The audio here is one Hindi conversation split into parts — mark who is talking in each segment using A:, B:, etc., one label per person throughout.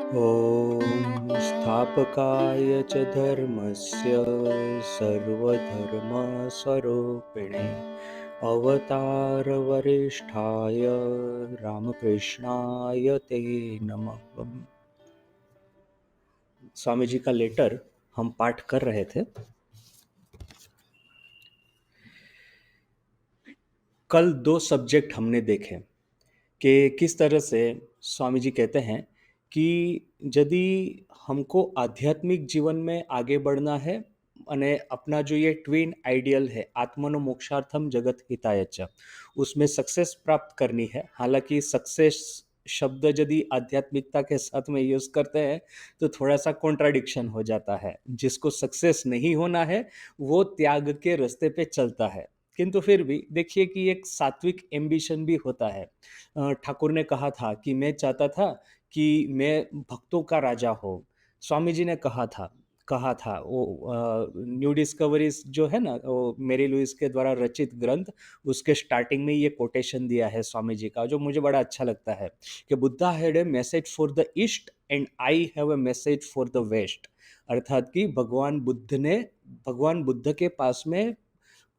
A: ॐ स्थापकाय च धर्मस्य सर्वधर्मस्वरूपिणे अवतारवरिष्ठाय रामकृष्णाय ते नमः। स्वामी जी का लेटर हम पाठ कर रहे थे। कल दो सब्जेक्ट हमने देखे कि किस तरह से स्वामी जी कहते हैं कि यदि हमको आध्यात्मिक जीवन में आगे बढ़ना है અને अपना जो ये ट्विन आइडियल है आत्मनो मोक्षार्थम जगत हिताय च उसमें सक्सेस प्राप्त करनी है। हालांकि सक्सेस शब्द यदि आध्यात्मिकता के साथ में यूज करते हैं तो थोड़ा सा कॉन्ट्राडिक्शन हो जाता है। जिसको सक्सेस नहीं होना है वो त्याग के रास्ते पे चलता है। किंतु फिर भी देखिए कि एक सात्विक एम्बिशन भी होता है। ठाकुर ने कहा था कि मैं चाहता था कि मैं भक्तों का राजा हो। स्वामी जी ने कहा था वो न्यू डिस्कवरीज जो है ना वो मेरी लुइस के द्वारा रचित ग्रंथ उसके स्टार्टिंग में ये कोटेशन दिया है स्वामी जी का जो मुझे बड़ा अच्छा लगता है कि Buddha had a message for the east and I have a message for the west. अर्थात कि भगवान बुद्ध के पास में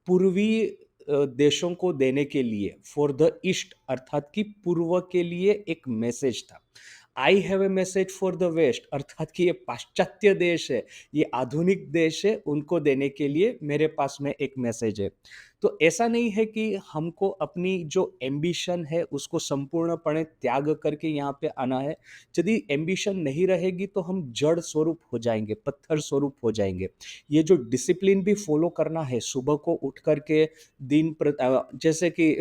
A: पूर्वी देशों को देने के लिए फॉर द ईस्ट अर्थात कि पूर्व के लिए एक मैसेज था। I have a message for the west अर्थात कि ये पाश्चात्य देश है, ये आधुनिक देश है, उनको देने के लिए मेरे पास में एक मैसेज है। तो ऐसा नहीं है कि हमको अपनी जो एम्बिशन है उसको संपूर्णपणे त्याग करके यहाँ पे आना है। यदि एम्बिशन नहीं रहेगी तो हम जड़ स्वरूप हो जाएंगे, पत्थर स्वरूप हो जाएंगे। ये जो डिसिप्लिन भी फॉलो करना है सुबह को उठ करके जैसे कि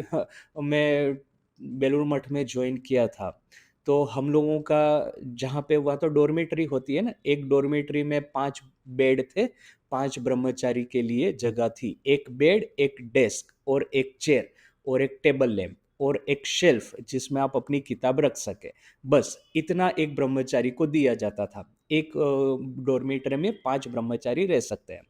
A: मैं बेलूर मठ में ज्वाइन किया था तो हम लोगों का जहाँ पे वहाँ तो डॉर्मेट्री होती है ना, एक डॉर्मेट्री में 5 बेड थे, 5 ब्रह्मचारी के लिए जगह थी। एक बेड, एक डेस्क और एक चेयर और एक टेबल लैंप और एक शेल्फ जिसमें आप अपनी किताब रख सके। बस इतना एक ब्रह्मचारी को दिया जाता था। एक डॉर्मेट्री में 5 ब्रह्मचारी रह सकते हैं।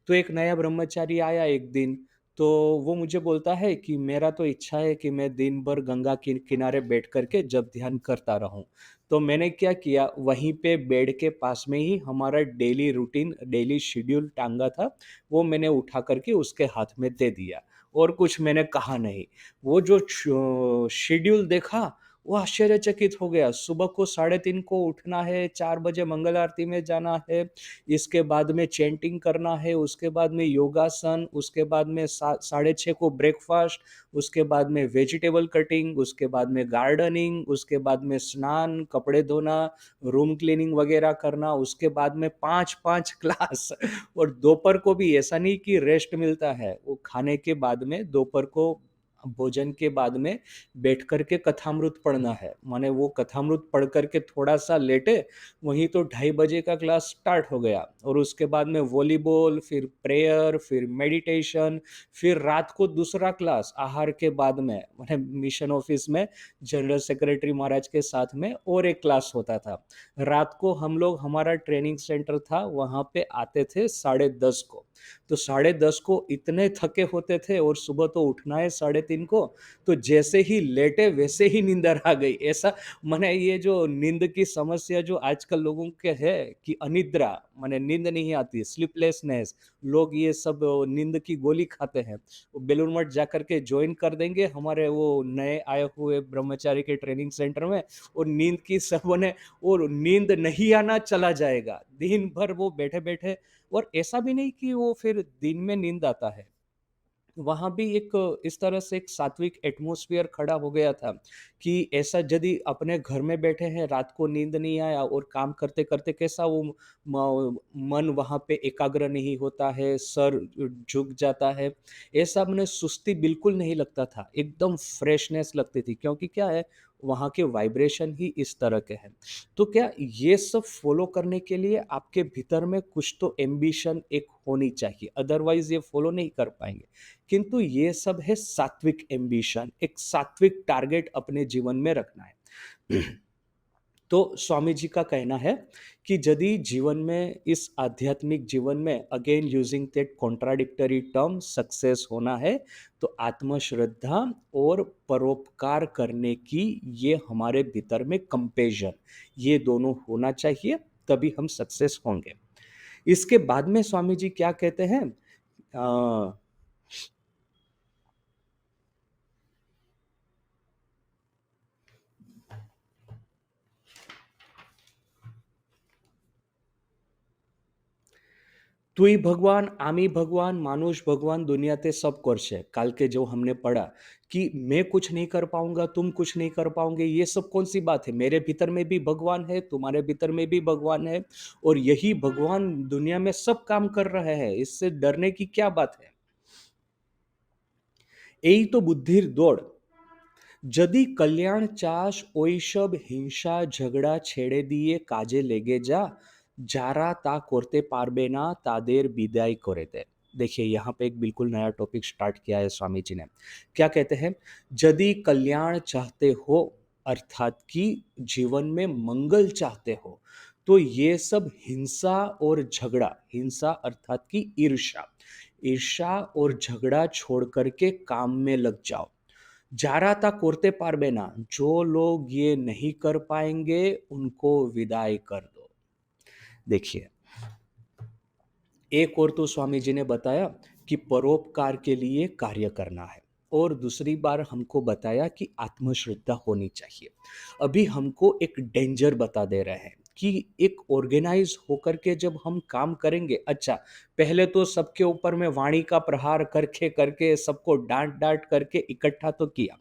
A: तो एक नया ब्रह्मचारी आया एक दिन, तो वो मुझे बोलता है कि मेरा तो इच्छा है कि मैं दिन भर गंगा के किनारे बैठ करके जब ध्यान करता रहूं। तो मैंने क्या किया, वहीं पे बेड के पास में ही हमारा डेली रूटीन डेली शेड्यूल टांगा था, वो मैंने उठा करके उसके हाथ में दे दिया और कुछ मैंने कहा नहीं। वो जो शेड्यूल देखा वो आश्चर्यचकित हो गया। सुबह को 3:30 को उठना है, 4 बजे मंगल आरती में जाना है, इसके बाद में चैंटिंग करना है, उसके बाद में योगासन, उसके बाद में 6:30 को ब्रेकफास्ट, उसके बाद में वेजिटेबल कटिंग, उसके बाद में गार्डनिंग, उसके बाद में स्नान, कपड़े धोना, रूम क्लीनिंग वगैरह करना, उसके बाद में 5-5 क्लास। और दोपहर को भी ऐसा नहीं कि रेस्ट मिलता है, वो खाने के बाद में दोपहर को भोजन के बाद में बैठ करके कथामृत पढ़ना है। माने वो कथामृत पढ़ करके थोड़ा सा लेटे, वहीं तो 2:30 का क्लास स्टार्ट हो गया और उसके बाद में वॉलीबॉल, फिर प्रेयर, फिर मेडिटेशन, फिर रात को दूसरा क्लास आहार के बाद में, मैंने मिशन ऑफिस में जनरल सेक्रेटरी महाराज के साथ में और एक क्लास होता था। रात को हम लोग, हमारा ट्रेनिंग सेंटर था वहाँ पे आते थे 10:30 को। तो 10:30 को इतने थके होते थे और सुबह तो उठना है 3:30 को, तो जैसे ही लेटे वैसे ही नींदर आ गई। ऐसा माने ये जो नींद की समस्या जो आजकल लोगों के है कि अनिद्रा, माने नींद नहीं आती, स्लीपलेसनेस, लोग ये सब नींद की गोली खाते हैं। वो बेलूर मठ जाकर के ज्वाइन कर देंगे हमारे वो नए आए हुए ब्रह्मचारी के ट्रेनिंग सेंटर में, और नींद की सब ने, और नींद नहीं आना चला जाएगा दिन भर वो बैठे बैठे। और ऐसा भी नहीं कि वो फिर दिन में नींद आता है, वहाँ भी एक इस तरह से एक सात्विक एटमॉस्फेयर खड़ा हो गया था कि ऐसा यदि अपने घर में बैठे हैं, रात को नींद नहीं आया और काम करते करते कैसा वो मन वहाँ पे एकाग्र नहीं होता है, सर झुक जाता है, ऐसा मैंने सुस्ती बिल्कुल नहीं लगता था, एकदम फ्रेशनेस लगती थी। क्योंकि क्या है, वहाँ के वाइब्रेशन ही इस तरह के हैं। तो क्या ये सब फॉलो करने के लिए आपके भीतर में कुछ तो एम्बिशन एक होनी चाहिए, अदरवाइज ये फॉलो नहीं कर पाएंगे। किंतु ये सब है सात्विक एम्बिशन, एक सात्विक टारगेट अपने जीवन में रखना है। तो स्वामी जी का कहना है कि यदि जीवन में इस आध्यात्मिक जीवन में again using that contradictory term success होना है तो आत्मश्रद्धा और परोपकार करने की ये हमारे भीतर में कंपेशन ये दोनों होना चाहिए, तभी हम सक्सेस होंगे। इसके बाद में स्वामी जी क्या कहते हैं, अ, তুই भगवान आमी भगवान मानुष भगवान दुनियाते सब करছে काल के जो हमने पढ़ा कि मैं कुछ नहीं कर पाऊंगा तुम कुछ नहीं कर पाओगे, ये सब कौन सी बात है, मेरे भीतर में भी भगवान है तुम्हारे भीतर में भी भगवान है और यही भगवान दुनिया में सब काम कर रहे हैं, इससे डरने की क्या बात है। यही तो बुद्धिर दौड़, যদি কল্যাণ চাস ওইসব হিংসা ঝগড়া ছেড়ে দিয়ে কাজে লেগে যা, যারা তা করতে পারবে না তাদের বিदाई করে दे। देखिए यहाँ पे एक बिल्कुल नया टॉपिक स्टार्ट किया है स्वामी जी ने। क्या कहते हैं, यदि कल्याण चाहते हो अर्थात कि जीवन में मंगल चाहते हो तो ये सब हिंसा और झगड़ा, हिंसा अर्थात कि ईर्ष्या, ईर्ष्या और झगड़ा छोड़ करके काम में लग जाओ। जाराता कोरते पारबे ना, जो लोग ये नहीं कर पाएंगे उनको विदाई कर दो। देखिए, एक और तो स्वामी जी ने बताया कि परोपकार के लिए कार्य करना है और दूसरी बार हमको बताया कि आत्मश्रद्धा होनी चाहिए। अभी हमको एक डेंजर बता दे रहे हैं कि एक ऑर्गेनाइज होकर के जब हम काम करेंगे, अच्छा पहले तो सबके ऊपर में वाणी का प्रहार करके करके सबको डांट डांट करके इकट्ठा तो किया।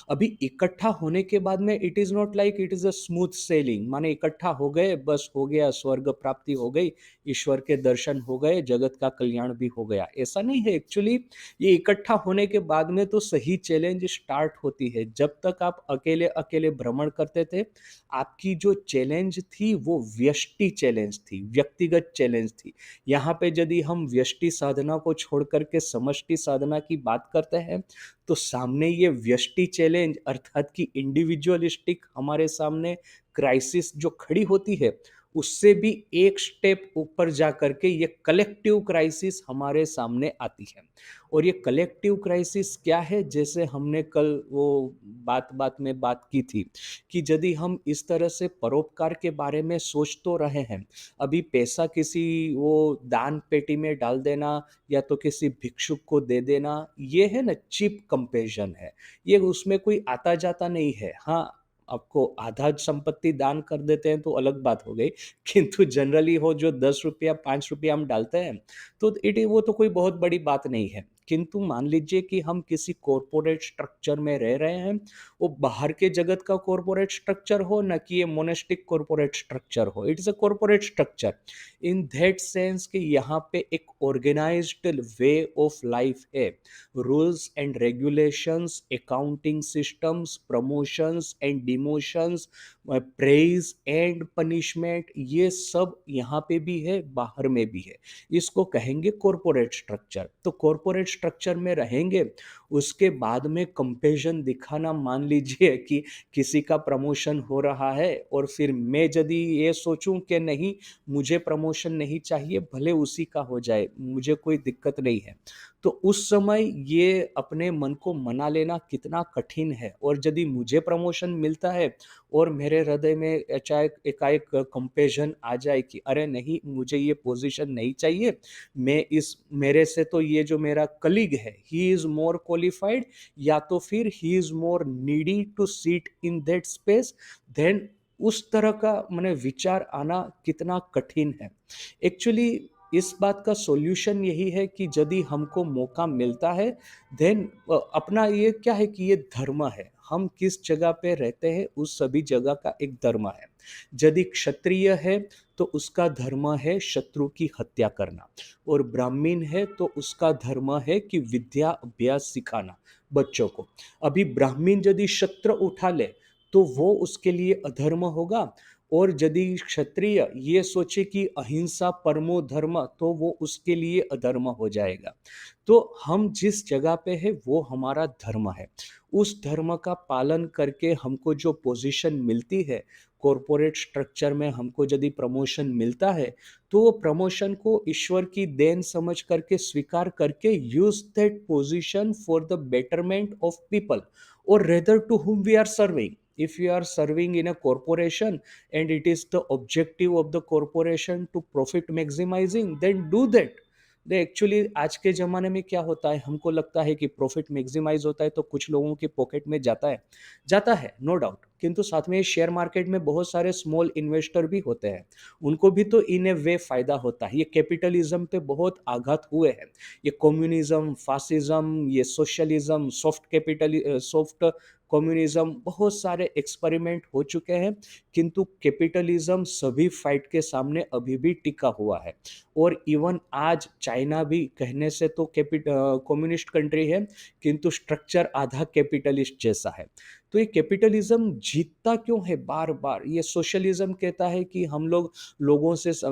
A: अभी इकट्ठा होने के बाद में it is not like it is a smooth selling, माने इकट्ठा हो गए बस हो गया, स्वर्ग प्राप्ति हो गई, ईश्वर के दर्शन हो गए, जगत का कल्याण भी हो गया, ऐसा नहीं है। एक्चुअली ये इकट्ठा होने के बाद में तो सही चैलेंज स्टार्ट होती है। जब तक आप अकेले अकेले भ्रमण करते थे, आपकी जो चैलेंज थी वो व्यष्टि चैलेंज थी, व्यक्तिगत चैलेंज थी। यहाँ पे यदि हम व्यष्टि साधना को छोड़ करके समष्टि साधना की बात करते हैं तो सामने ये व्यष्टि चैलेंज अर्थात कि इंडिविजुअलिस्टिक हमारे सामने क्राइसिस जो खड़ी होती है, उससे भी एक स्टेप ऊपर जा करके ये कलेक्टिव क्राइसिस हमारे सामने आती है। और ये कलेक्टिव क्राइसिस क्या है, जैसे हमने कल वो बात बात में बात की थी कि यदि हम इस तरह से परोपकार के बारे में सोच तो रहे हैं, अभी पैसा किसी वो दान पेटी में डाल देना या तो किसी भिक्षुक को दे देना, ये है ना चीप कंपेरिजन है, ये उसमें कोई आता जाता नहीं है। हाँ, आपको आधा संपत्ति दान कर देते हैं तो अलग बात हो गई, किंतु जनरली हो जो 10 रुपया 5 रुपया हम डालते हैं तो इट वो तो कोई बहुत बड़ी बात नहीं है। किंतु मान लीजिए कि हम किसी कॉरपोरेट स्ट्रक्चर में रह रहे हैं, वो बाहर के जगत का कॉरपोरेट स्ट्रक्चर हो ना कि ये मोनेस्टिक कॉरपोरेट स्ट्रक्चर हो, it's a corporate structure in that sense कि यहाँ पे एक ऑर्गेनाइज्ड वे ऑफ लाइफ है, rules and regulations, accounting systems, promotions and demotions, praise and punishment, ये सब यहाँ पे भी है बाहर में भी है। इसको कहेंगे कॉरपोरेट स्ट्रक्चर। तो कॉरपोरेट स्ट्रक्चर में रहेंगे, उसके बाद में कंपेरिजन दिखाना, मान लीजिए कि किसी का प्रमोशन हो रहा है और फिर मैं यदि ये सोचूं कि नहीं मुझे प्रमोशन नहीं चाहिए, भले उसी का हो जाए, मुझे कोई दिक्कत नहीं है, तो उस समय ये अपने मन को मना लेना कितना कठिन है। और यदि मुझे प्रमोशन मिलता है और मेरे हृदय में अचानक एकाएक कंपेरिजन आ जाए कि अरे नहीं मुझे ये पोजीशन नहीं चाहिए, मैं इस मेरे से तो ये जो मेरा कलीग है ही इज मोर क्वालिफाइड, या तो फिर he is more needy to seat in that space, then उस तरह का मैंने विचार आना कितना कठिन है। एक्चुअली इस बात का सॉल्यूशन यही है कि यदि हमको मौका मिलता है, देन अपना ये क्या है कि ये धर्म है, हम किस जगह पे रहते हैं उस सभी जगह का एक धर्म है। यदि क्षत्रिय है तो उसका धर्म है शत्रु की हत्या करना, और ब्राह्मण है तो उसका धर्म है कि विद्या अभ्यास सिखाना बच्चों को। अभी ब्राह्मण यदि शस्त्र उठा ले तो वो उसके लिए अधर्म होगा। और यदि क्षत्रिय ये सोचे कि अहिंसा परमो धर्म, तो वो उसके लिए अधर्म हो जाएगा। तो हम जिस जगह पे है वो हमारा धर्म है। उस धर्म का पालन करके हमको जो पोजीशन मिलती है, कॉरपोरेट स्ट्रक्चर में हमको यदि प्रमोशन मिलता है, तो वो प्रमोशन को ईश्वर की देन समझ करके स्वीकार करके use that position for the betterment of people, और rather to whom we are serving. If you are serving in a corporation and it is the objective of the corporation to profit maximizing, then do that. They actually आज के ज़माने में क्या होता है, हमको लगता है कि प्रॉफिट मैक्सिमाइज होता है तो कुछ लोगों के पॉकेट में जाता है नो डाउट, किंतु साथ में शेयर मार्केट में बहुत सारे स्मॉल इन्वेस्टर भी होते हैं, उनको भी तो इन ए वे फायदा होता है। ये कैपिटलिज्म पे बहुत आघात हुए हैं, ये कम्युनिज्म, फासिज्म, ये सोशलिज्म, सॉफ्ट कम्युनिज्म, बहुत सारे एक्सपेरिमेंट हो चुके हैं, किंतु कैपिटलिज्म सभी फाइट के सामने अभी भी टिका हुआ है। और इवन आज चाइना भी कहने से तो कम्युनिस्ट कंट्री है, किंतु स्ट्रक्चर आधा कैपिटलिस्ट जैसा है। तो ये कैपिटलिज्म जीतता क्यों है बार बार? ये सोशलिज्म कहता है कि हम लोग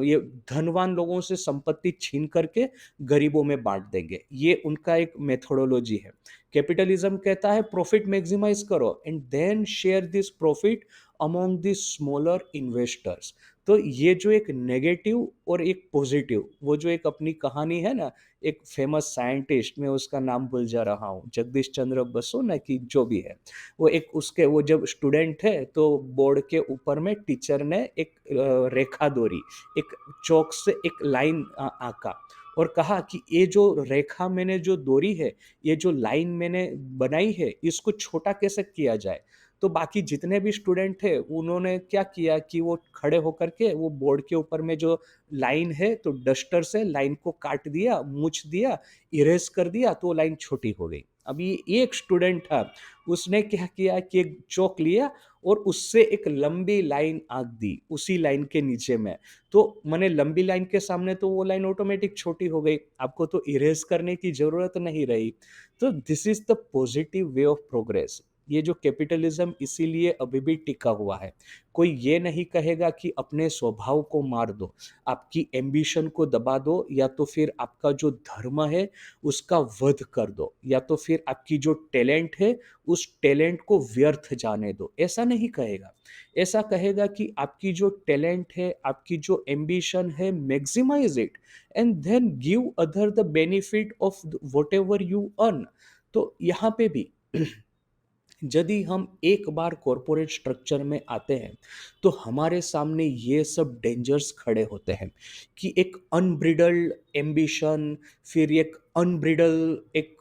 A: ये धनवान लोगों से संपत्ति छीन करके गरीबों में बांट देंगे, ये उनका एक मेथोडोलॉजी है। कैपिटलिज्म कहता है प्रॉफिट मैक्सिमाइज करो and then share this profit among the smaller investors. तो ये जो एक नेगेटिव और एक पॉजिटिव, वो जो एक अपनी कहानी है ना, एक फेमस साइंटिस्ट, मैं उसका नाम भूल जा रहा हूँ, जगदीश चंद्र बसु ना कि जो भी है, वो एक उसके वो जब स्टूडेंट है तो बोर्ड के ऊपर में टीचर ने एक रेखा दोरी, एक चौक से एक लाइन आंका और कहा कि ये जो रेखा मैंने जो दोरी है, ये जो लाइन मैंने बनाई है, इसको छोटा कैसे किया जाए। तो बाकी जितने भी स्टूडेंट थे उन्होंने क्या किया कि वो खड़े होकर के वो बोर्ड के ऊपर में जो लाइन है तो डस्टर से लाइन को काट दिया, मुछ दिया, इरेज कर दिया, तो वो लाइन छोटी हो गई। अभी एक स्टूडेंट था, उसने क्या किया कि एक चौक लिया और उससे एक लंबी लाइन आंक दी उसी लाइन के नीचे में। तो मैंने लंबी लाइन के सामने तो वो लाइन ऑटोमेटिक छोटी हो गई, आपको तो इरेज करने की जरूरत नहीं रही। तो this is the positive way of progress. ये जो कैपिटलिज्म इसीलिए अभी भी टिका हुआ है। कोई ये नहीं कहेगा कि अपने स्वभाव को मार दो, आपकी एम्बिशन को दबा दो, या तो फिर आपका जो धर्म है उसका वध कर दो, या तो फिर आपकी जो टैलेंट है उस टैलेंट को व्यर्थ जाने दो, ऐसा नहीं कहेगा। ऐसा कहेगा कि आपकी जो टैलेंट है, आपकी जो एम्बिशन है, maximise it and then give other the benefit of whatever you earn. तो यहाँ पे भी यदि हम एक बार कॉरपोरेट स्ट्रक्चर में आते हैं तो हमारे सामने ये सब डेंजर्स खड़े होते हैं कि एक अनब्रिडल्ड एम्बिशन, फिर एक अनब्रिडल एक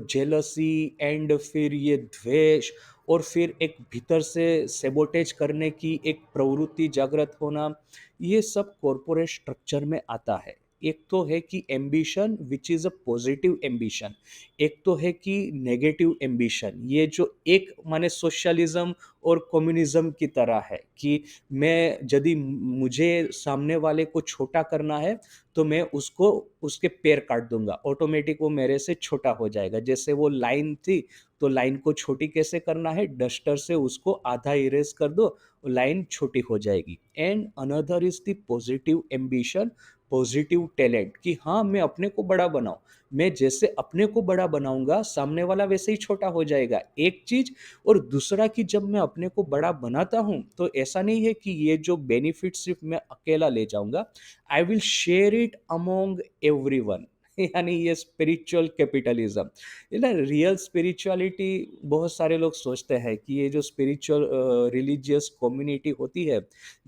A: जेलसी, एंड फिर ये द्वेष, और फिर एक भीतर से सेबोटेज करने की एक प्रवृत्ति जागृत होना, ये सब कॉरपोरेट स्ट्रक्चर में आता है। एक तो है कि ambition which is a positive ambition, एक तो है कि नेगेटिव एम्बिशन, ये जो एक माने सोशलिज्म और कम्युनिज्म की तरह है कि मैं यदि मुझे सामने वाले को छोटा करना है तो मैं उसको उसके पैर काट दूंगा, ऑटोमेटिक वो मेरे से छोटा हो जाएगा। जैसे वो लाइन थी तो लाइन को छोटी कैसे करना है, डस्टर से उसको आधा इरेज कर दो, लाइन छोटी हो जाएगी। And another is the positive ambition, positive talent, कि हाँ मैं अपने को बड़ा बनाऊं, मैं जैसे अपने को बड़ा बनाऊंगा सामने वाला वैसे ही छोटा हो जाएगा, एक चीज। और दूसरा कि जब मैं अपने को बड़ा बनाता हूं तो ऐसा नहीं है कि ये जो बेनिफिट सिर्फ मैं अकेला ले जाऊंगा, I will share it among everyone. यानी ये स्पिरिचुअल कैपिटलिज्म, ये ना रियल स्पिरिचुअलिटी। बहुत सारे लोग सोचते हैं कि ये जो स्पिरिचुअल रिलीजियस कम्युनिटी होती है,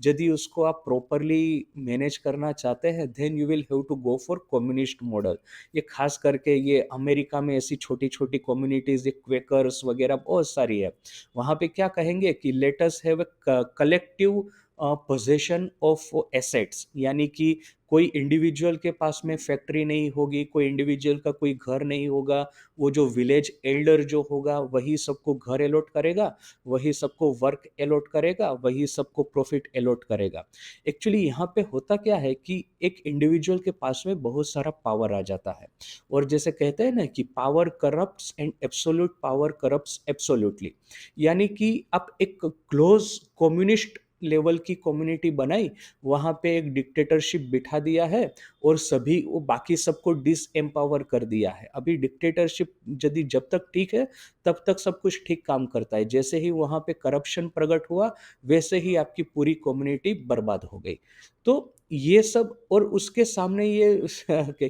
A: यदि उसको आप प्रॉपरली मैनेज करना चाहते हैं then you will have to go for communist model. ये खास करके ये अमेरिका में ऐसी छोटी छोटी कम्युनिटीज, ये क्वेकर्स वगैरह बहुत सारी है। वहाँ पे क्या कहेंगे कि let us have a collective possession of assets, यानी कि कोई इंडिविजुअल के पास में फैक्ट्री नहीं होगी, कोई इंडिविजुअल का कोई घर नहीं होगा, वो जो विलेज एल्डर जो होगा वही सबको घर अलॉट करेगा, वही सबको वर्क अलॉट करेगा, वही सबको प्रॉफिट अलॉट करेगा। एक्चुअली यहाँ पे होता क्या है कि एक इंडिविजुअल के पास में बहुत सारा पावर आ जाता है, और जैसे कहते हैं ना कि power corrupts and absolute power corrupts absolutely, यानी कि आप एक क्लोज कम्युनिस्ट लेवल की कम्युनिटी बनाई, वहाँ पे एक डिक्टेटरशिप बिठा दिया है और सभी वो बाकी सबको डिसएम्पावर कर दिया है। अभी डिक्टेटरशिप यदि जब तक ठीक है तब तक सब कुछ ठीक काम करता है, जैसे ही वहाँ पे करप्शन प्रकट हुआ वैसे ही आपकी पूरी कम्युनिटी बर्बाद हो गई। तो ये सब, और उसके सामने ये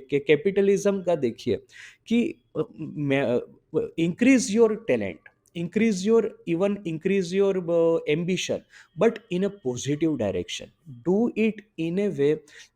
A: कैपिटलिज्म का देखिए कि increase your talent, increase your even increase your ambition, but in a positive direction. Do it in a way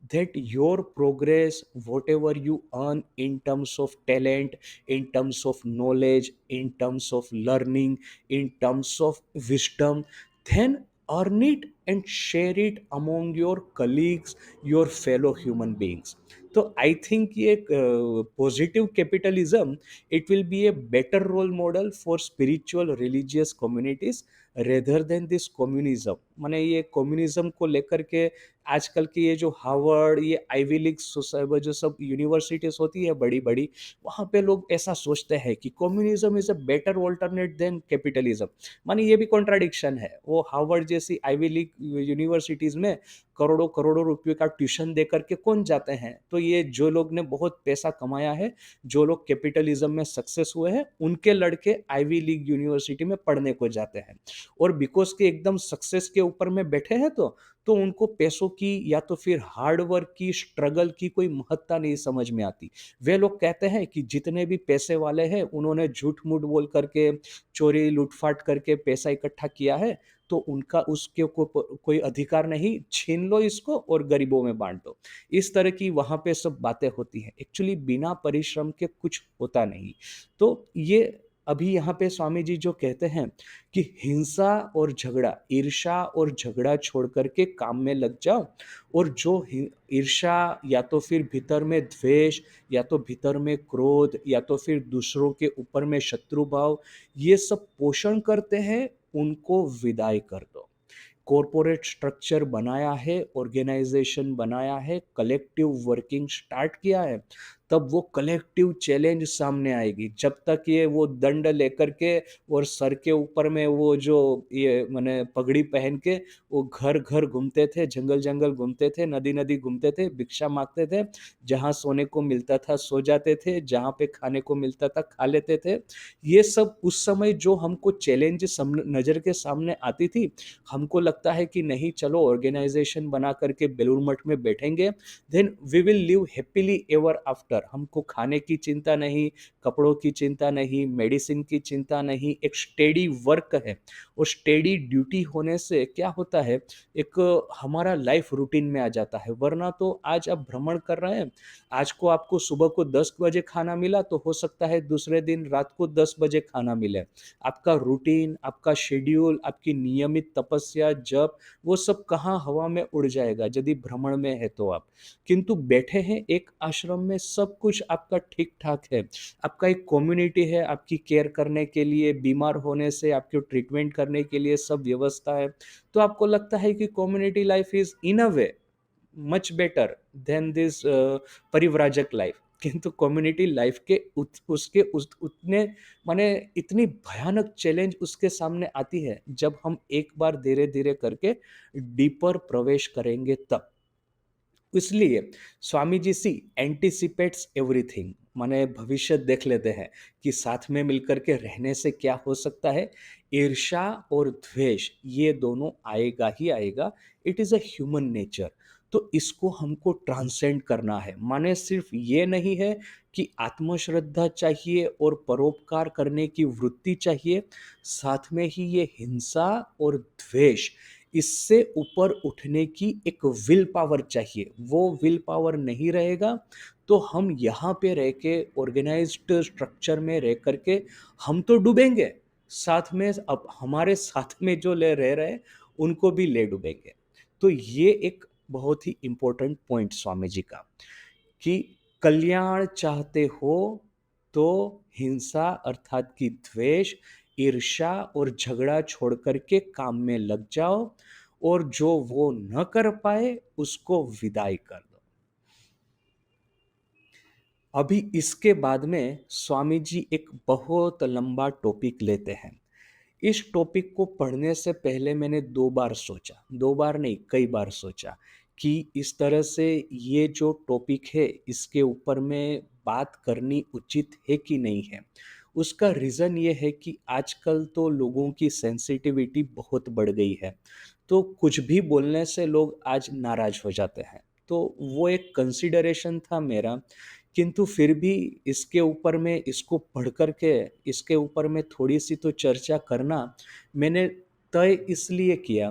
A: that your progress, whatever you earn in terms of talent, in terms of knowledge, in terms of learning, in terms of wisdom, then earn it and share it among your colleagues, your fellow human beings. तो आई थिंक ये positive capitalism, it will be a better role model for spiritual religious communities rather than this communism. माने ये कम्युनिज्म को लेकर के आजकल की ये जो हार्वर्ड, ये आईवी लीग जो सब यूनिवर्सिटीज होती है बड़ी बड़ी, वहाँ पे लोग ऐसा सोचते हैं कि communism is a better alternate than capitalism. माने ये भी कॉन्ट्राडिक्शन है। वो हार्वर्ड जैसी आईवी लीग यूनिवर्सिटीज में करोड़ों करोड़ों रुपए का ट्यूशन दे करके कौन जाते हैं? तो ये जो लोग ने बहुत पैसा कमाया है, जो लोग कैपिटलिज्म में सक्सेस हुए हैं, उनके लड़के आईवी लीग यूनिवर्सिटी में पढ़ने को जाते हैं। और बिकॉज के एकदम सक्सेस के ऊपर में बैठे हैं, तो उनको पैसों की या तो फिर हार्ड वर्क की, स्ट्रगल की कोई महत्ता नहीं समझ में आती। वे लोग कहते हैं कि जितने भी पैसे वाले हैं उन्होंने झूठ मूठ बोल करके, चोरी लूटफाट करके पैसा इकट्ठा किया है, तो उनका उसके कोई अधिकार नहीं, छीन लो इसको और गरीबों में बांट दो। इस तरह की वहां पे सब बातें होती हैं। एक्चुअली बिना परिश्रम के कुछ होता नहीं। तो ये अभी यहाँ पे स्वामी जी जो कहते हैं कि हिंसा और झगड़ा, ईर्ष्या और झगड़ा छोड़ करके काम में लग जाओ, और जो ईर्ष्या या तो फिर भीतर में द्वेष, या तो भीतर में क्रोध, या तो फिर दूसरों के ऊपर में शत्रु भाव, ये सब पोषण करते हैं, उनको विदाई कर दो। कॉरपोरेट स्ट्रक्चर बनाया है, ऑर्गेनाइजेशन बनाया है, कलेक्टिव वर्किंग स्टार्ट किया है, तब वो कलेक्टिव चैलेंज सामने आएगी। जब तक ये वो दंड लेकर के और सर के ऊपर में वो जो ये माने पगड़ी पहन के वो घर घर घूमते थे, जंगल जंगल घूमते थे, नदी नदी घूमते थे, भिक्षा मांगते थे, जहाँ सोने को मिलता था सो जाते थे, जहाँ पे खाने को मिलता था खा लेते थे। ये सब उस समय जो हमको चैलेंज नज़र के सामने आती थी, हमको लगता है कि नहीं, चलो ऑर्गेनाइजेशन बना करके बेलूर मठ में बैठेंगे, then we will live happily ever after. हमको खाने की चिंता नहीं, कपड़ों की चिंता नहीं, मेडिसिन की चिंता नहीं, एक स्टेडी वर्क है। और स्टेडी ड्यूटी होने से क्या होता है, एक हमारा लाइफ रूटीन में आ जाता है। वरना तो आज आप भ्रमण कर रहे हैं, आज को आपको सुबह को 10 बजे खाना मिला, तो हो सकता है दूसरे दिन रात को 10 बजे खाना मिले। आपका रूटीन, आपका शेड्यूल, आपकी नियमित तपस्या, जप, वो सब कहाँ हवा में उड़ जाएगा यदि भ्रमण में है तो आप। किंतु बैठे हैं एक आश्रम में, सब कुछ आपका ठीक ठाक है। आपका एक कम्युनिटी है आपकी केयर करने के लिए, बीमार होने से आपको ट्रीटमेंट करने के लिए सब व्यवस्था है। तो आपको लगता है कि community life is in a way much better than this परिव्राजक लाइफ। किंतु कम्युनिटी लाइफ के उतने माने इतनी भयानक चैलेंज उसके सामने आती है जब हम एक बार धीरे धीरे करके डीपर प्रवेश करेंगे तब। इसलिए स्वामी जी सी एंटिसिपेट्स एवरीथिंग, माने भविष्य देख लेते हैं कि साथ में मिलकर के रहने से क्या हो सकता है। ईर्ष्या और द्वेष ये दोनों आएगा ही आएगा, it is a human nature. तो इसको हमको ट्रांसेंड करना है। माने सिर्फ ये नहीं है कि आत्मश्रद्धा चाहिए और परोपकार करने की वृत्ति चाहिए, साथ में ही ये हिंसा और द्वेष, इससे ऊपर उठने की एक विल पावर चाहिए। वो विल पावर नहीं रहेगा तो हम यहाँ पे रह के ऑर्गेनाइज्ड स्ट्रक्चर में रह करके हम तो डूबेंगे, साथ में अब हमारे साथ में जो ले रह रहे उनको भी ले डूबेंगे। तो ये एक बहुत ही इम्पोर्टेंट पॉइंट स्वामी जी का, कि कल्याण चाहते हो तो हिंसा अर्थात कि द्वेष, ईर्ष्या और झगड़ा छोड़ करके काम में लग जाओ, और जो वो न कर पाए उसको विदाई कर दो। अभी इसके बाद में स्वामी जी एक बहुत लंबा टॉपिक लेते हैं। इस टॉपिक को पढ़ने से पहले मैंने 2 बार सोचा, 2 बार नहीं, कई बार सोचा कि इस तरह से ये जो टॉपिक है इसके ऊपर में बात करनी उचित है कि नहीं है। उसका रीज़न ये है कि आजकल तो लोगों की सेंसिटिविटी बहुत बढ़ गई है, तो कुछ भी बोलने से लोग आज नाराज हो जाते हैं। तो वो एक कंसिडरेशन था मेरा, किंतु फिर भी इसके ऊपर में इसको पढ़ कर के इसके ऊपर में थोड़ी-सी तो चर्चा करना मैंने तय इसलिए किया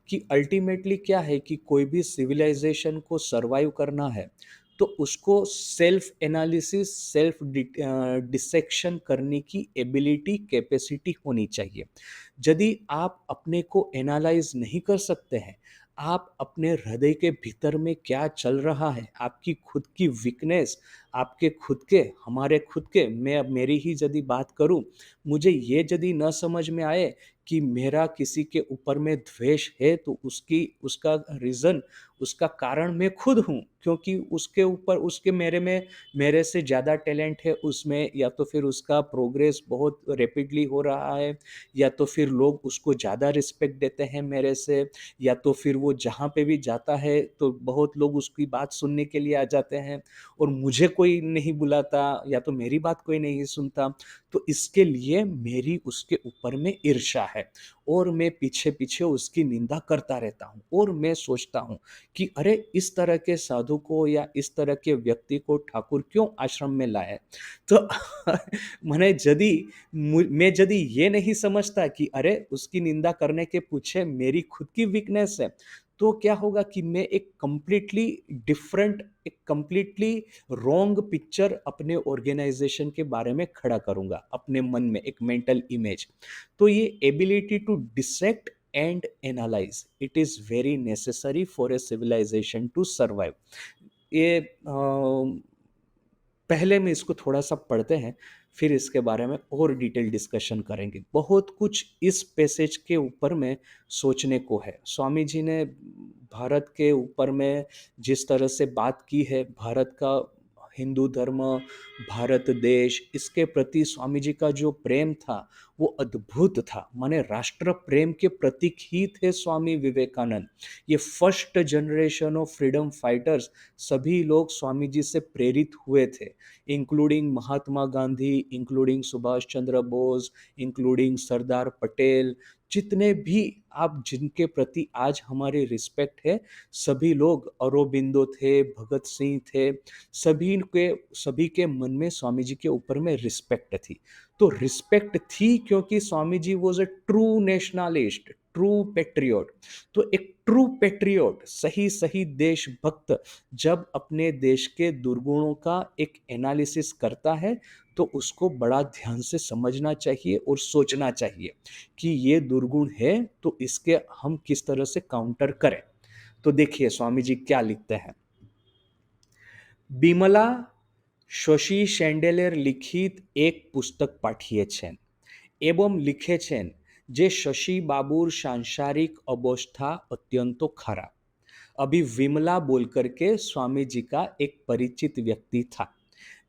A: कि अल्टीमेटली क्या है कि कोई भी सिविलाइज़ेशन को सर्वाइव करना है, तो उसको सेल्फ एनालिसिस, डिसेक्शन करने की एबिलिटी, कैपेसिटी होनी चाहिए। यदि आप अपने को एनालाइज़ नहीं कर सकते हैं, आप अपने हृदय के भीतर में क्या चल रहा है, आपकी खुद की वीकनेस, आपके खुद के, हमारे खुद के, मैं अब मेरी ही यदि बात करूँ, मुझे ये यदि न समझ में आए कि मेरा किसी के ऊपर में द्वेष है, तो उसका रीज़न, उसका कारण मैं खुद हूँ, क्योंकि उसके ऊपर उसके मेरे में मेरे से ज़्यादा टैलेंट है उसमें, या तो फिर उसका प्रोग्रेस बहुत रैपिडली हो रहा है, या तो फिर लोग उसको ज़्यादा रिस्पेक्ट देते हैं मेरे से, या तो फिर वो जहाँ पे भी जाता है तो बहुत लोग उसकी बात सुनने के लिए आ जाते हैं, और मुझे कोई नहीं बुलाता या तो मेरी बात कोई नहीं सुनता। तो इसके लिए मेरी उसके ऊपर में ईर्ष्या है, और मैं पीछे-पीछे उसकी निंदा करता रहता हूँ, और मैं सोचता हूँ कि अरे! इस तरह के साधु को या इस तरह के व्यक्ति को ठाकुर क्यों आश्रम में लाए? तो माने यदि मैं यदि ये नहीं समझता कि अरे! उसकी निंदा करने के पीछे मेरी खुद की वीकनेस है, तो क्या होगा कि मैं एक कंप्लीटली रॉन्ग पिक्चर अपने ऑर्गेनाइजेशन के बारे में खड़ा करूँगा, अपने मन में एक मेंटल इमेज। तो ये ability to dissect and analyse, it is very necessary for a civilisation to survive. ये पहले में इसको थोड़ा-सा पढ़ते हैं, फिर इसके बारे में और डिटेल डिस्कशन करेंगे। बहुत कुछ इस पैसेज के ऊपर में सोचने को है। स्वामी जी ने भारत के ऊपर में जिस तरह से बात की है, भारत का हिंदू धर्म, भारत देश, इसके प्रति स्वामी जी का जो प्रेम था, वो अद्भुत था। माने राष्ट्र प्रेम के प्रतीक ही थे स्वामी विवेकानंद। ये first generation of freedom fighters, सभी लोग स्वामी जी से प्रेरित हुए थे, including Mahatma Gandhi, including Subhash Chandra Bose, including Sardar Patel. जितने भी आप जिनके प्रति आज हमारी रिस्पेक्ट है, सभी लोग, अरोबिंदो थे, भगत सिंह थे, सभी के मन में स्वामी जी के ऊपर में रिस्पेक्ट थी। तो रिस्पेक्ट थी क्योंकि Swami ji was a true nationalist, true patriot. तो एक ट्रू पेट्रियोट, सही सही देशभक्त, जब अपने देश के दुर्गुणों का एक एनालिसिस करता है, तो उसको बड़ा ध्यान से समझना चाहिए और सोचना चाहिए कि ये दुर्गुण है, तो इसके हम किस तरह से काउंटर करें। तो देखिए स्वामी जी क्या लिखते हैं। बिमला शशि शेंडेलेर लिखित एक पुस्तक પાઠીએ છે एवं लिखे छेन जे शशि बाबूर सांसारिक अवस्था अत्यंतो खराब। अभी विमला बोल करके स्वामी जी का एक परिचित व्यक्ति था।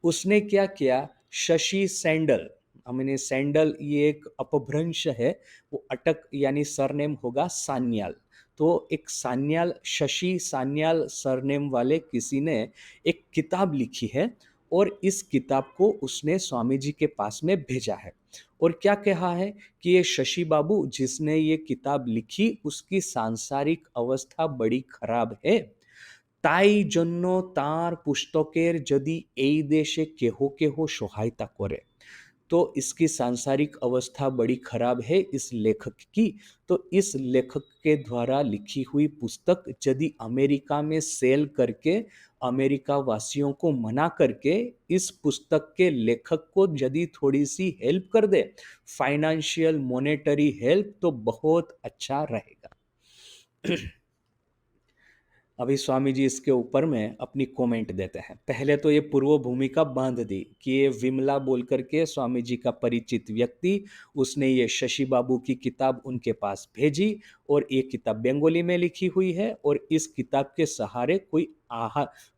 A: उसने क्या किया, शशि सैंडल, मैंने सैंडल ये एक अपभ्रंश है, वो अटक यानी सरनेम होगा सान्याल। तो एक सान्याल, शशि सान्याल सरनेम वाले किसी ने एक किताब लिखी है, और इस किताब को उसने स्वामी जी के पास में भेजा है। और क्या कहा है कि ये शशि बाबू जिसने ये किताब लिखी, उसकी सांसारिक अवस्था बड़ी खराब है, তাই জন্য তার পুস্তকের যদি এই দেশে কেহ কেহ সহায়তা করে, तो इसकी सांसारिक अवस्था बड़ी खराब है इस लेखक की। तो इस लेखक के द्वारा लिखी हुई पुस्तक यदि अमेरिका में सेल करके, अमेरिका वासियों को मना करके, इस पुस्तक के लेखक को यदि थोड़ी सी हेल्प कर दे, फाइनेंशियल मॉनेटरी हेल्प, तो बहुत अच्छा रहेगा। अभी स्वामी जी इसके ऊपर में अपनी कमेंट देते हैं। पहले तो ये पूर्व भूमिका बांध दी कि ये विमला बोल करके स्वामी जी का परिचित व्यक्ति, उसने ये शशि बाबू की किताब उनके पास भेजी और ये किताब बंगाली में लिखी हुई है और इस किताब के सहारे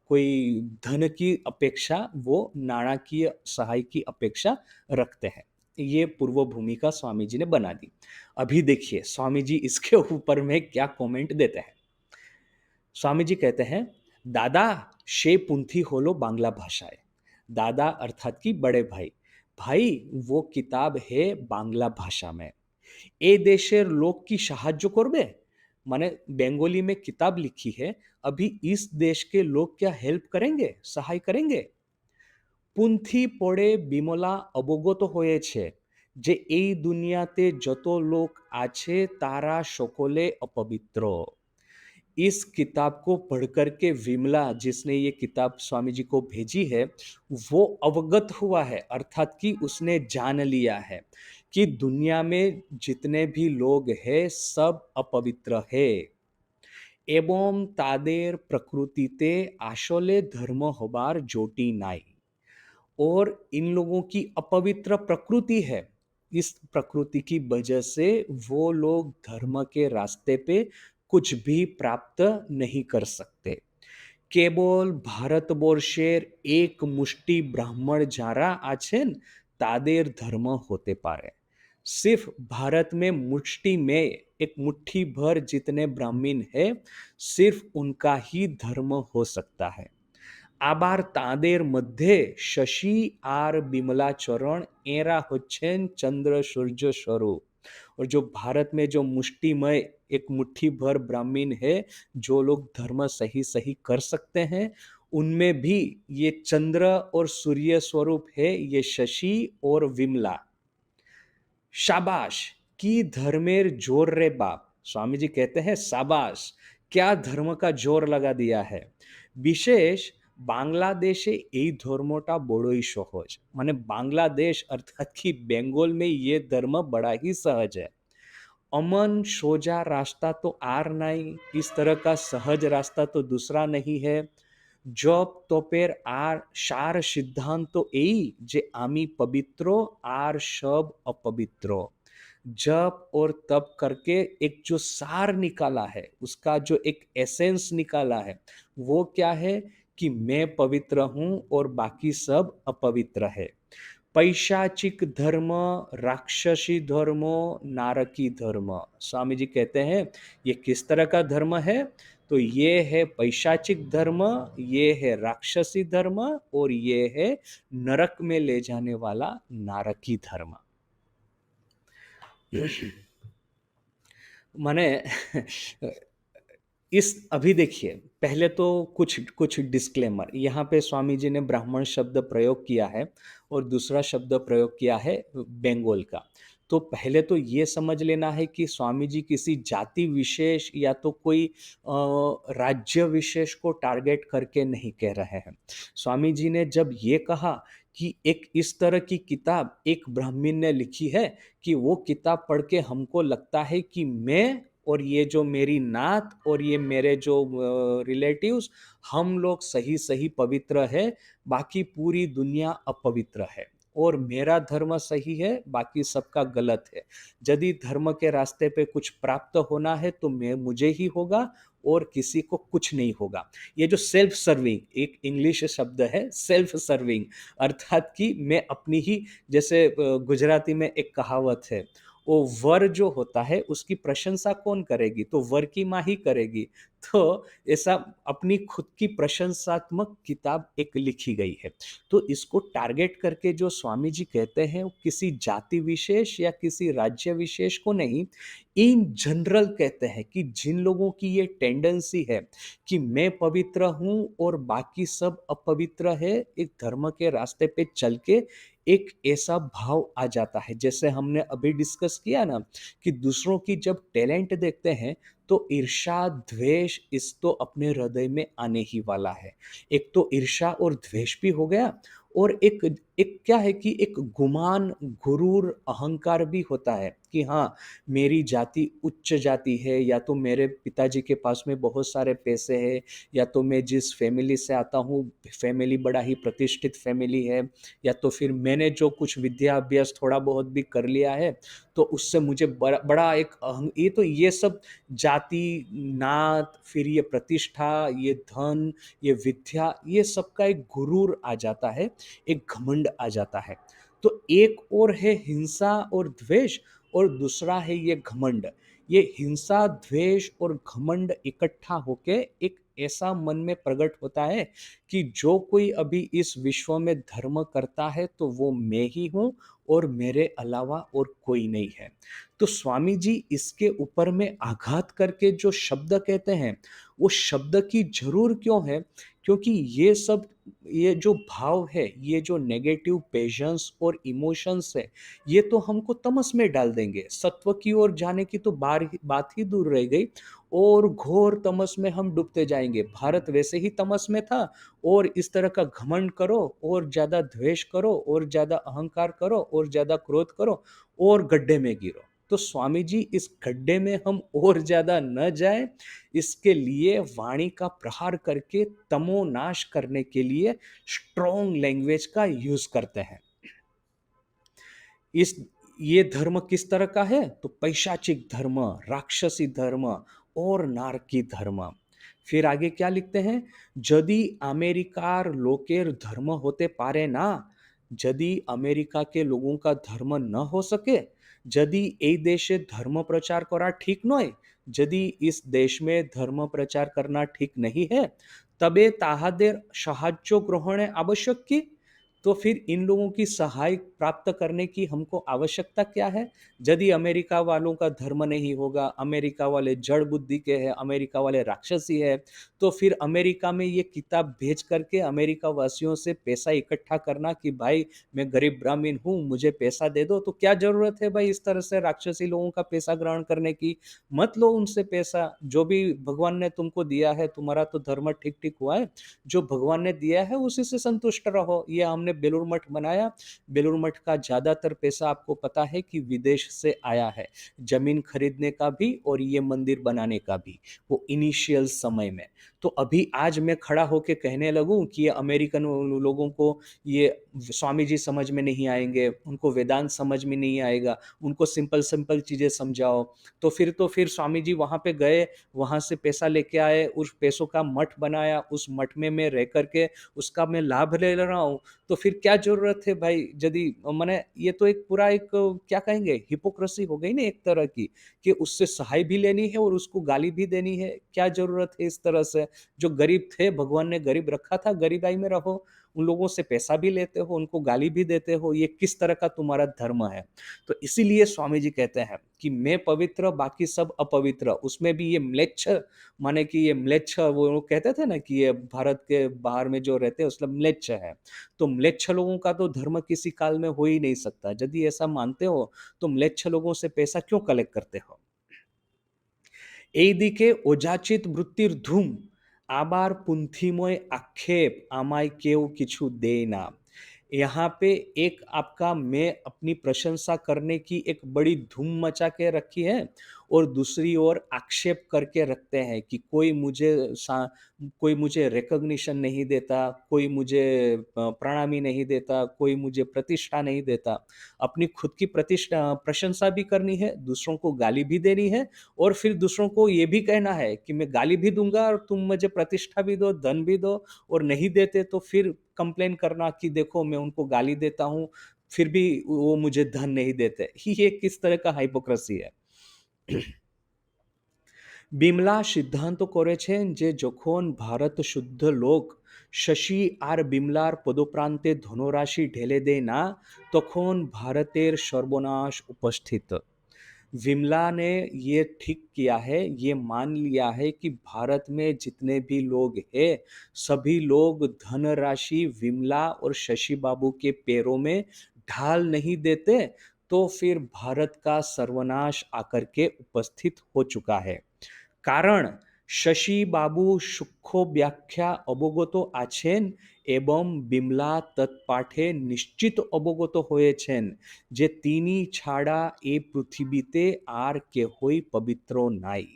A: कोई धन की अपेक्षा, वो नाणाकीय सहाय की अपेक्षा रखते हैं। ये पूर्व भूमिका स्वामी जी ने बना दी। अभी देखिए स्वामी जी इसके ऊपर में क्या कमेंट देते हैं। स्वामी जी कहते हैं, दादा शे पुंथी होलो बांग्ला भाषाए। दादा अर्थात कि बड़े भाई, भाई वो किताब है बांग्ला भाषा में। ए देशेर लोग की साहाয্য করবে, माने बंगाली में किताब लिखी है, अभी इस देश के लोग क्या हेल्प करेंगे, सहाय करेंगे? পুঁথি পড়ে বিমলা অবগত হয়েছে যে এই দুনিয়াতে যত লোক আছে তারা সকলে अपवित्र। इस किताब को पढ़ कर के विमला, जिसने ये किताब स्वामी जी को भेजी है, वो अवगत हुआ है, अर्थात कि उसने जान लिया है कि दुनिया में जितने भी लोग हैं सब अपवित्र है এবং তাদের প্রকৃতিতে আসলে ধর্ম হবার জোটি নাই। और इन लोगों की अपवित्र प्रकृति है, इस प्रकृति की वजह से वो लोग धर्म के रास्ते पे कुछ भी प्राप्त नहीं कर सकते। কেবল ভারতবর্ষের এক মুষ্টি ব্রাহ্মণ যারা আছেন তাদের ধর্ম হতে পারে। सिर्फ भारत में मुष्टि में एक मुट्ठी भर जितने ब्राह्मण है, सिर्फ उनका ही धर्म हो सकता है। আবার তাদের মধ্যে শশী আর বিমলাচরণ এরা হচ্ছেন चंद्र सूर्य स्वरूप। और जो भारत में जो मुष्टिमय एक मुट्ठी भर ब्राह्मण है, जो लोग धर्म सही सही कर सकते हैं, उनमें भी ये चंद्र और सूर्य स्वरूप है, ये शशि और विमला। शाबाश की धर्मेर जोर रे बाप। स्वामी जी कहते हैं शाबाश, क्या धर्म का जोर लगा दिया है। विशेष বাংলাদেশে এই ধর্মটা বড়ই সহজ, মানে बांग्लादेश अर्थात कि बंगाल में ये धर्म बड़ा ही सहज है। अमन सोजा रास्ता तो आर नहीं, इस तरह का सहज रास्ता तो दूसरा नहीं है। जप तपेर आर सार सिद्धांत तो यही जे आमी पवित्र आर सब अपवित्र। जप और तप करके एक जो सार निकाला है, उसका जो एक एसेंस निकाला है, वो क्या है कि मैं पवित्र हूं और बाकी सब अपवित्र है। पैशाचिक धर्म, राक्षसी धर्म, नारकी धर्म। स्वामी जी कहते हैं ये किस तरह का धर्म है, तो ये है पैशाचिक धर्म, ये है राक्षसी धर्म और ये है नरक में ले जाने वाला नारकी धर्म। माने इस अभी देखिए, पहले तो कुछ कुछ डिस्क्लेमर यहाँ पे स्वामी जी ने ब्राह्मण शब्द प्रयोग किया है और दूसरा शब्द प्रयोग किया है बंगाल का। तो पहले तो ये समझ लेना है कि स्वामी जी किसी जाति विशेष या तो कोई राज्य विशेष को टारगेट करके नहीं कह रहे हैं। स्वामी जी ने जब ये कहा कि एक इस तरह की किताब एक ब्राह्मण ने लिखी है कि वो किताब पढ़ के हमको लगता है कि मैं और ये जो मेरी नात और ये मेरे जो रिलेटिव्स, हम लोग सही सही पवित्र है, बाकी पूरी दुनिया अपवित्र है और मेरा धर्म सही है, बाकी सबका गलत है। यदि धर्म के रास्ते पे कुछ प्राप्त होना है तो मैं मुझे ही होगा और किसी को कुछ नहीं होगा। ये जो सेल्फ सर्विंग, एक इंग्लिश शब्द है सेल्फ सर्विंग, अर्थात कि मैं अपनी ही, जैसे गुजराती में एक कहावत है, वो वर जो होता है उसकी प्रशंसा कौन करेगी, तो वर की माँ ही करेगी। तो ऐसा अपनी खुद की प्रशंसात्मक किताब एक लिखी गई है। तो इसको टारगेट करके जो स्वामी जी कहते हैं वो किसी जाति विशेष या किसी राज्य विशेष को नहीं, इन जनरल कहते हैं कि जिन लोगों की ये टेंडेंसी है कि मैं पवित्र हूँ और बाकी सब अपवित्र है, एक धर्म के रास्ते पे चल के एक ऐसा भाव आ जाता है, जैसे हमने अभी डिस्कस किया ना कि दूसरों की जब टैलेंट देखते हैं तो ईर्ष्या द्वेष इस तो अपने हृदय में आने ही वाला है। एक तो ईर्ष्या और द्वेष भी हो गया और एक एक क्या है कि एक गुमान, गुरूर, अहंकार भी होता है कि हाँ, मेरी जाति उच्च जाति है, या तो मेरे पिताजी के पास में बहुत सारे पैसे हैं, या तो मैं जिस फैमिली से आता हूँ, फैमिली बड़ा ही प्रतिष्ठित फैमिली है, या तो फिर मैंने जो कुछ विद्या अभ्यास थोड़ा बहुत भी कर लिया है, तो उससे मुझे बड़ा बड़ा एक ये सब जाति, नात, फिर ये प्रतिष्ठा, ये धन, ये विद्या, ये सबका एक गुरूर आ जाता है, एक घमंड आ जाता है। तो एक और है हिंसा और द्वेष, और दूसरा है ये घमंड। ये हिंसा, द्वेष और घमंड इकट्ठा होके एक ऐसा मन में प्रकट होता है कि जो कोई अभी इस विश्व में धर्म करता है तो वो मैं ही हूँ, और मेरे अलावा और कोई नहीं है। तो स्वामी जी इसके ऊपर में आघात करके जो शब्द कहते हैं, वो शब्द की जरूर क्यों है? क्योंकि ये सब, ये जो भाव है, ये जो नेगेटिव पेशंस और इमोशंस है, ये तो हमको तमस में डाल देंगे। सत्व की ओर जाने की तो बात ही दूर रह गई, और घोर तमस में हम डूबते जाएंगे। भारत वैसे ही तमस में था, और इस तरह का घमंड करो, और ज्यादा द्वेष करो, और ज्यादा अहंकार करो, और ज्यादा क्रोध करो, और गड्ढे में गिरो। तो स्वामी जी इस गड्ढे में हम और ज्यादा न जाएं, इसके लिए वाणी का प्रहार करके तमो नाश करने के लिए स्ट्रॉन्ग लैंग्वेज का यूज करते हैं। इस ये धर्म किस तरह का है? तो पैशाचिक धर्म, राक्षसी धर्म और नारकी धर्म। फिर आगे क्या लिखते हैं? यदि अमेरिकार लोकेर धर्म होते पारे ना, यदि अमेरिका के लोगों का धर्म न हो सके, यदि এই দেশে ধর্ম প্রচার করা ঠিক নয়, यदि इस देश में धर्म प्रचार करना ठीक नहीं है, तबे তাহাদের সাহায্য গ্রহণে आवश्यक की। तो फिर इन लोगों की सहाय प्राप्त करने की हमको आवश्यकता क्या है? यदि अमेरिका वालों का धर्म नहीं होगा, अमेरिका वाले जड़ बुद्धि के हैं, अमेरिका वाले राक्षसी है, तो फिर अमेरिका में ये किताब भेज करके अमेरिका वासियों से पैसा इकट्ठा करना कि भाई मैं गरीब ब्राह्मण हूँ, मुझे पैसा दे दो। तो क्या जरूरत है भाई इस तरह से राक्षसी लोगों का पैसा ग्रहण करने की? मत लो उनसे पैसा। जो भी भगवान ने तुमको दिया है, तुम्हारा तो धर्म ठीक ठीक हुआ है, जो भगवान ने दिया है उसी से संतुष्ट रहो। ये हमने बेलूर मठ बनाया, बेलूर मठ का ज्यादातर पैसा आपको पता है कि विदेश से आया है, जमीन खरीदने का भी और ये मंदिर बनाने का भी, वो इनिशियल समय में। तो अभी आज मैं खड़ा होके कहने लगूं कि ये अमेरिकन लोगों को ये स्वामी जी समझ में नहीं आएंगे, उनको वेदांत समझ में नहीं आएगा, उनको सिंपल सिंपल चीजें समझाओ, तो फिर स्वामी जी वहां पे गए, वहां से पैसा लेके आए, उस पैसों का मठ बनाया, उस मठ में मैं रह करके उसका मैं लाभ ले रहा हूँ। तो फिर क्या जरूरत है भाई? यदि मैंने ये तो एक पूरा एक क्या कहेंगे, हिपोक्रेसी हो गई ना एक तरह की, कि उससे सहाय भी लेनी है और उसको गाली भी देनी है। क्या जरूरत है इस तरह से? जो गरीब थे, भगवान ने गरीब रखा था, गरीबाई में रहो। उन लोगों से पैसा भी लेते हो, उनको गाली भी देते हो, ये किस तरह का तुम्हारा धर्म है? तो इसीलिए स्वामी जी कहते हैं कि मैं पवित्र, बाकी सब अपवित्र। उसमें भी ये म्लेच्छ, माने कि ये म्लेच्छ, वो लोग कहते थे ना कि ये भारत के बाहर में जो रहते हैं उसमें म्लेच्छ है। तो म्लेच्छ लोगों का तो धर्म किसी काल में हो ही नहीं सकता। यदि ऐसा मानते हो तो म्लेच्छ लोगों से पैसा क्यों कलेक्ट करते हो? এইদিকে অযাচিত বৃত্তির ধুম, আবার পুঁথিময় आक्षेप আমায় কেউ কিছু দেয় না। यहाँ पे एक आपका मैं अपनी प्रशंसा करने की एक बड़ी धूम मचा के रखी है, और दूसरी ओर आक्षेप करके रखते हैं कि कोई मुझे रिकॉग्निशन नहीं देता, कोई मुझे प्रणामी नहीं देता, कोई मुझे प्रतिष्ठा नहीं देता। अपनी खुद की प्रतिष्ठा प्रशंसा भी करनी है, दूसरों को गाली भी देनी है, और फिर दूसरों को ये भी कहना है कि मैं गाली भी दूंगा और तुम मुझे प्रतिष्ठा भी दो, धन भी दो, और नहीं देते तो फिर कंप्लेन करना कि देखो मैं उनको गाली देता हूँ, फिर भी वो मुझे धन नहीं देते। ये किस तरह का हाइपोक्रेसी है? বিমলা সিদ্ধান্ত করেছেন যে যখন ভারত শুদ্ধ লোক শশী আর বিমলার পদপ্রান্তে ধনরাশি ঢেলে দেয় না, তখন भारतेर सर्वनाश उपस्थित। विमला ने ये ठीक किया है, ये मान लिया है कि भारत में जितने भी लोग हैं, सभी लोग धनराशि विमला और शशि बाबू के पैरों में ढाल नहीं देते, तो फिर भारत का सर्वनाश आकर के उपस्थित हो चुका है। कारण, শশী বাবু সূক্ষ্ম ব্যাখ্যা অবগত আছেন এবং বিমলা তৎপাঠে নিশ্চিত অবগত হয়েছেন যে তিনি ছাড়া এ পৃথিবীতে আর কেহই পবিত্র নাই।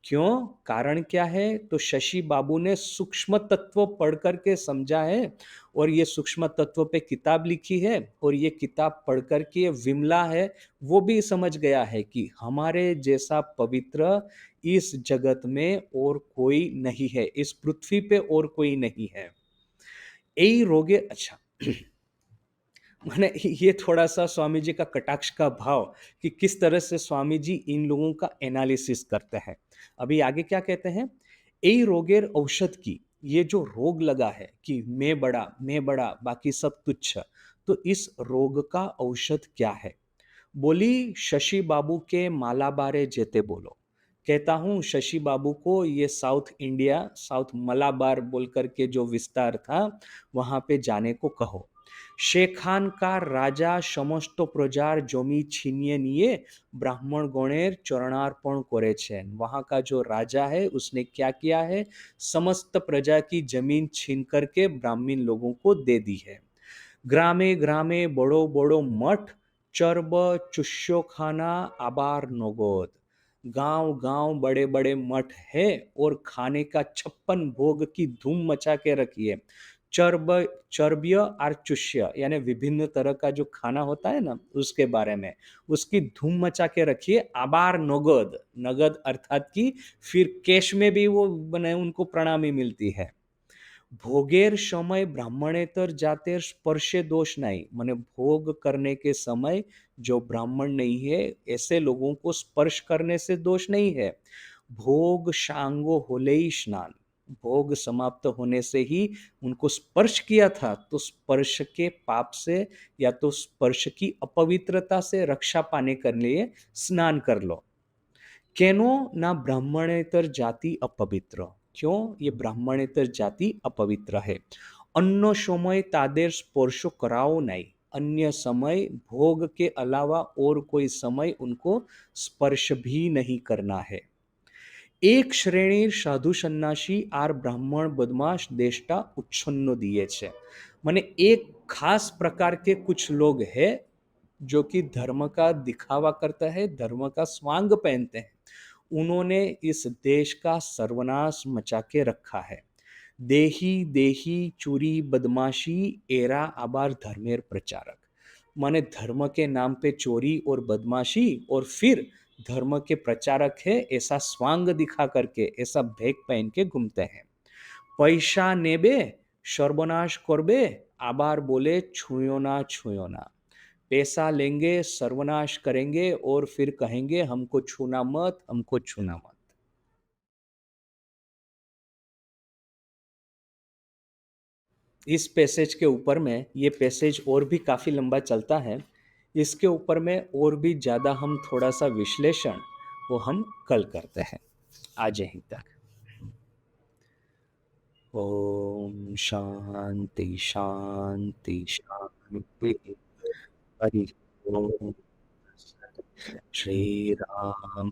A: क्यों? कारण क्या है? तो शशि बाबू ने सूक्ष्म तत्व पढ़ करके समझा है और ये सूक्ष्म तत्व पे किताब लिखी है और ये किताब पढ़ करके ये विमला है, वो भी समझ गया है कि हमारे जैसा पवित्र इस जगत में और कोई नहीं है, इस पृथ्वी पे और कोई नहीं है। यही रोगे अच्छा मैंने ये थोड़ा-सा स्वामी जी का कटाक्ष का भाव कि किस तरह से स्वामी जी इन लोगों का एनालिसिस करते हैं। अभी आगे क्या कहते हैं? "এই रोगेर औषध की", ये जो रोग लगा है कि मैं बड़ा, बाकी सब तुच्छ, तो इस रोग का औषध क्या है? बोली, "शशि बाबू के मालाबारे जेते बोलो"। कहता हूँ शशि बाबू को ये साउथ इंडिया, साउथ मलाबार बोल कर के जो विस्तार था, वहाँ पे जाने को कहो। সেখানকার রাজা সমস্ত প্রজার জমি ছিনিয়ে নিয়ে ब्राह्मणगणेर चरणार्पण करेছেন। वहाँ का जो राजा है उसने क्या किया है? समस्त प्रजा की जमीन छीन करके ब्राह्मीण लोगों को दे दी है। ग्रामे ग्रामे बड़ो बड़ो मठ, चर्ब चुष्योखाना आबार नगोद। गांव गांव बड़े बड़े मठ है और खाने का 56 भोग की धूम मचा के रखी है। चर्ब चर्ब्य और चुष्य यानी विभिन्न तरह का जो खाना होता है ना उसके बारे में उसकी धूम मचा के रखिए। आबार नगद, नगद अर्थात कि फिर कैश में भी वो बने उनको प्रणामी मिलती है। भोगेर समय ब्राह्मणेतर जातेर स्पर्शे दोष नहीं, माने भोग करने के समय जो ब्राह्मण नहीं है ऐसे लोगों को स्पर्श करने से दोष नहीं है। भोग शांगो होले ही स्नान, भोग समाप्त होने से ही उनको स्पर्श किया था तो स्पर्श के पाप से या तो स्पर्श की अपवित्रता से रक्षा पाने के लिए स्नान कर लो। केनो ना ब्राह्मणेतर जाति अपवित्र, क्यों? ये ब्राह्मणेतर जाति अपवित्र है। अन्य समय तादेर स्पर्श कराओ नहीं, अन्य समय भोग के अलावा और कोई समय उनको स्पर्श भी नहीं करना है। एक श्रेणीर साधु सन्यासी आर ब्राह्मण बदमाश देशटा उच्छन्न दिए छे, माने एक खास प्रकार के कुछ लोग हैं जो कि धर्म का दिखावा करता है, धर्म का स्वांग पहनते हैं, उन्होंने इस देश का सर्वनाश मचा के रखा है। देही देही चूरी बदमाशी एरा आबार धर्मेर प्रचारक, माने धर्म के नाम पे चोरी और बदमाशी और फिर धर्म के प्रचारक है ऐसा स्वांग दिखा करके ऐसा भेक पहन के घूमते हैं। पैसा नेबे सर्वनाश करबे, आबार बोले छुयो ना। पैसा लेंगे सर्वनाश करेंगे और फिर कहेंगे हमको छूना मत, हमको छूना मत। इस पैसेज के ऊपर में ये पैसेज और भी काफ़ी लंबा चलता है, इसके ऊपर में और भी ज़्यादा हम थोड़ा सा विश्लेषण वो हम कल करते हैं। आज यहीं तक। ओम शांति शांति शांति। हरि ओम। श्री राम